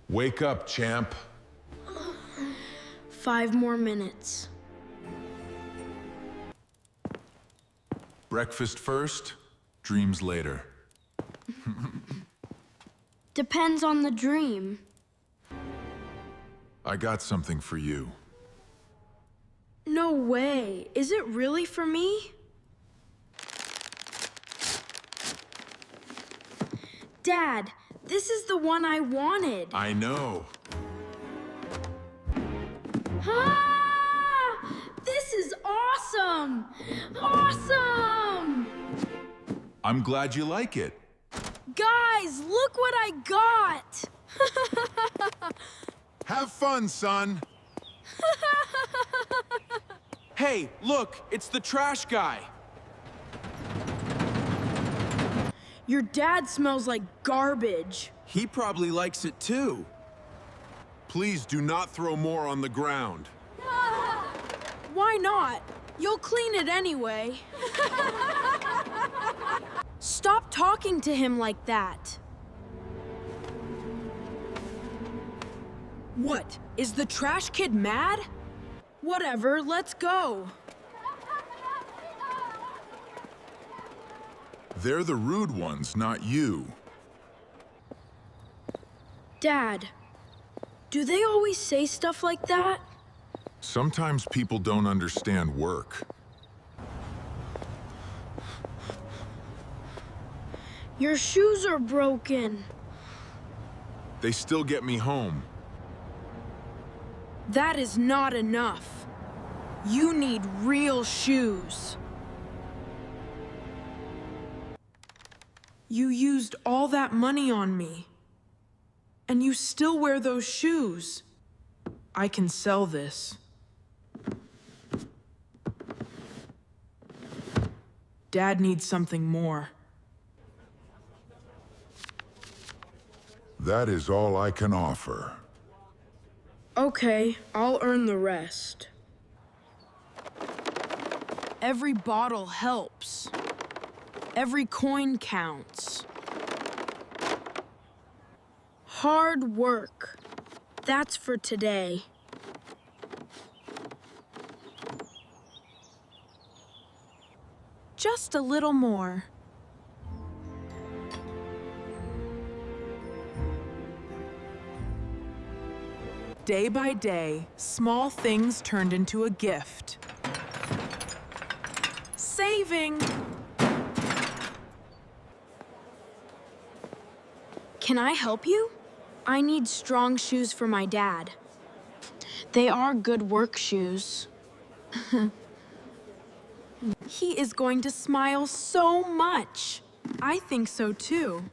Wake up, champ. 5 more minutes. Breakfast first, dreams later. Depends on the dream. I got something for you. No way. Is it really for me? Dad, this is the one I wanted. I know. Ah! This is awesome! Awesome! I'm glad you like it. Guys, look what I got! Have fun, son. Hey, look, it's the trash guy. Your dad smells like garbage. He probably likes it too. Please do not throw more on the ground. Why not? You'll clean it anyway. Stop talking to him like that. What? Is the trash kid mad? Whatever, let's go. They're the rude ones, not you. Dad, do they always say stuff like that? Sometimes people don't understand work. Your shoes are broken. They still get me home. That is not enough. You need real shoes. You used all that money on me. And you still wear those shoes. I can sell this. Dad needs something more. That is all I can offer. Okay, I'll earn the rest. Every bottle helps. Every coin counts. Hard work. That's for today. Just a little more. Day by day, small things turned into a gift. Saving! Can I help you? I need strong shoes for my dad. They are good work shoes. He is going to smile so much. I think so too.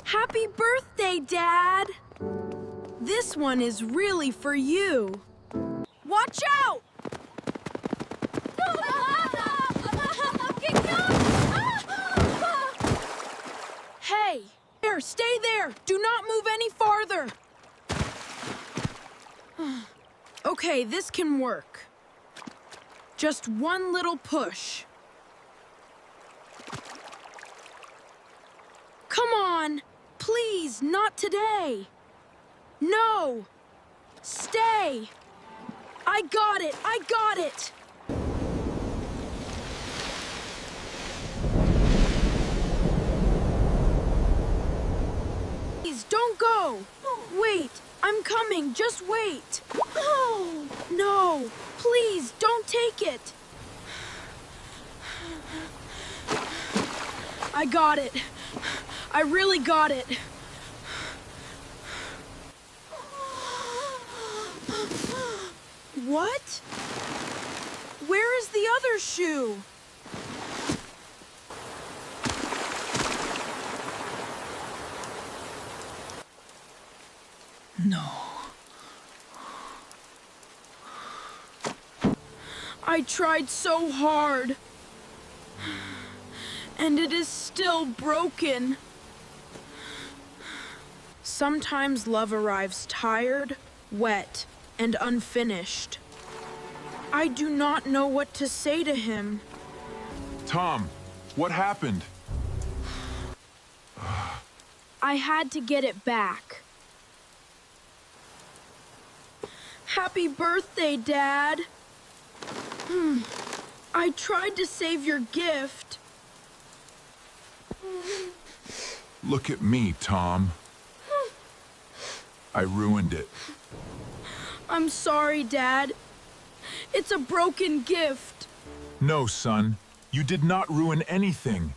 Happy birthday, Dad! This one is really for you. Watch out! Hey, there, stay there. Do not move any farther. Okay, this can work. Just one little push. Come on, please, not today. No, stay. I got it, I got it. Please, don't go. Wait, I'm coming, just wait. Oh, no, please, don't take it. I got it. I really got it. What? Where is the other shoe? No. I tried so hard. And it is still broken. Sometimes love arrives tired, wet, and unfinished. I do not know what to say to him. Tom, what happened? I had to get it back. Happy birthday, Dad. I tried to save your gift. Look at me, Tom. I ruined it. I'm sorry, Dad. It's a broken gift. No, son. You did not ruin anything.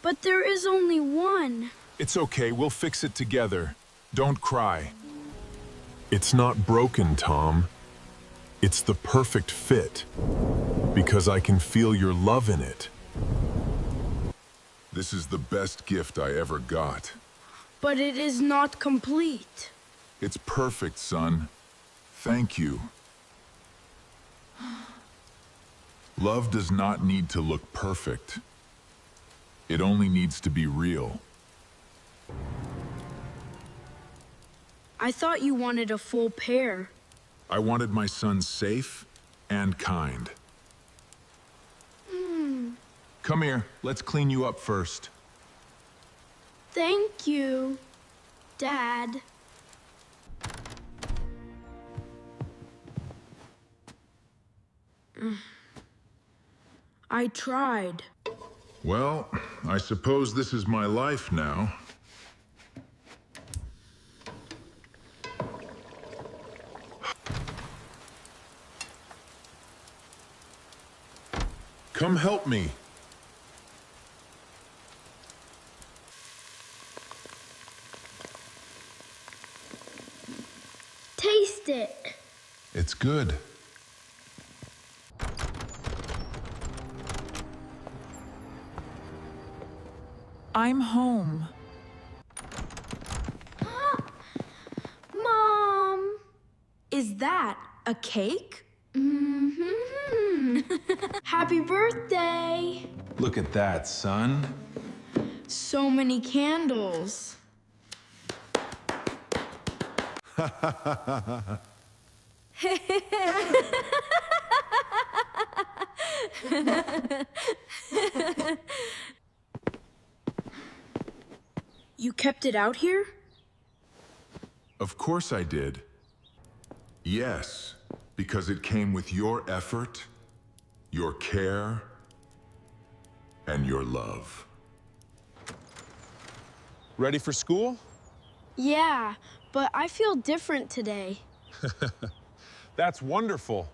But there is only one. It's okay, we'll fix it together. Don't cry. It's not broken, Tom. It's the perfect fit. Because I can feel your love in it. This is the best gift I ever got. But it is not complete. It's perfect, son. Thank you. Love does not need to look perfect. It only needs to be real. I thought you wanted a full pair. I wanted my son safe and kind. Come here, let's clean you up first. Thank you, Dad. I tried. Well, I suppose this is my life now. Come help me. Taste it. It's good. I'm home. Mom! Is that a cake? Happy birthday! Look at that, son. So many candles. You kept it out here? Of course I did. Yes, because it came with your effort, your care, and your love. Ready for school? Yeah, but I feel different today. That's wonderful.